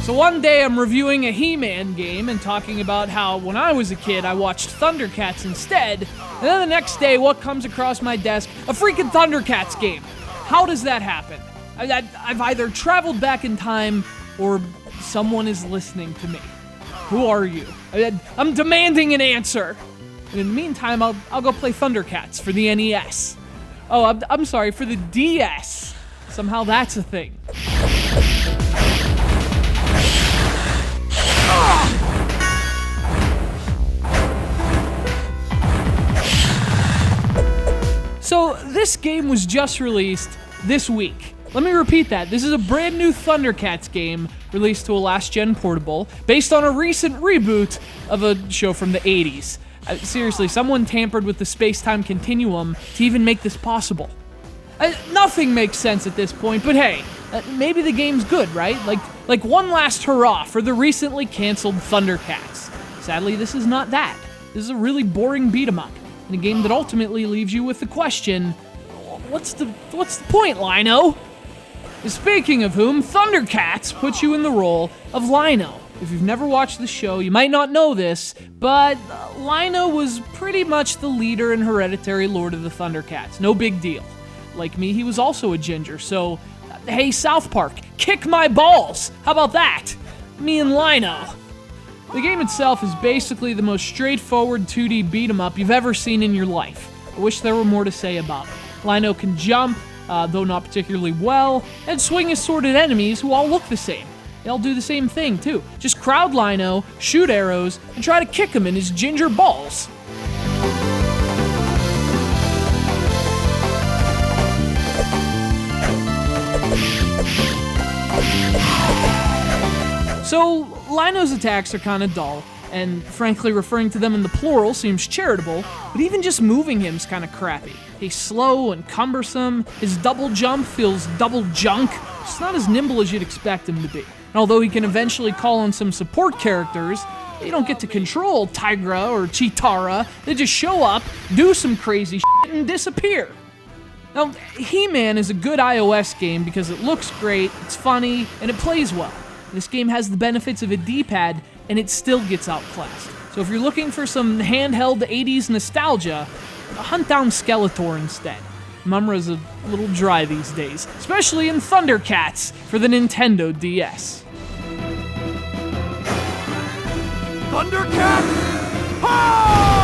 So one day I'm reviewing a He-Man game and talking about how when I was a kid I watched Thundercats instead, and then the next day what comes across my desk? A freaking Thundercats game. How does that happen? I've either traveled back in time or someone is listening to me. Who are you? I'm demanding an answer. And in the meantime, I'll go play Thundercats for the NES. Oh, I'm sorry, for the DS. Somehow that's a thing. So, this game was just released this week. Let me repeat that. This is a brand new Thundercats game released to a last-gen portable based on a recent reboot of a show from the 80s. Seriously, someone tampered with the space-time continuum to even make this possible. Nothing makes sense at this point, but hey, maybe the game's good, right? Like one last hurrah for the recently canceled Thundercats. Sadly, this is not that. This is a really boring beat-em-up, in a game that ultimately leaves you with the question, what's the point, Lino? Speaking of whom, Thundercats puts you in the role of Lino. If you've never watched the show, you might not know this, but Lino was pretty much the leader and hereditary lord of the Thundercats. No big deal. Like me, he was also a ginger, so hey, South Park, kick my balls! How about that? Me and Lino. The game itself is basically the most straightforward 2D beat-em-up you've ever seen in your life. I wish there were more to say about it. Lino can jump, though not particularly well, and swing his sword at enemies who all look the same. They all do the same thing, too. Just crowd Lino, shoot arrows, and try to kick him in his ginger balls. So, Lino's attacks are kinda dull, and frankly referring to them in the plural seems charitable, but even just moving him's kinda crappy. He's slow and cumbersome, his double jump feels double junk, it's not as nimble as you'd expect him to be. And although he can eventually call on some support characters, you don't get to control Tigra or Chitara, they just show up, do some crazy shit, and disappear. Now, He-Man is a good iOS game because it looks great, it's funny, and it plays well. This game has the benefits of a D-pad, and it still gets outclassed. So if you're looking for some handheld 80s nostalgia, hunt down Skeletor instead. Mumm-Ra's a little dry these days, especially in Thundercats for the Nintendo DS. Thundercats! Ha!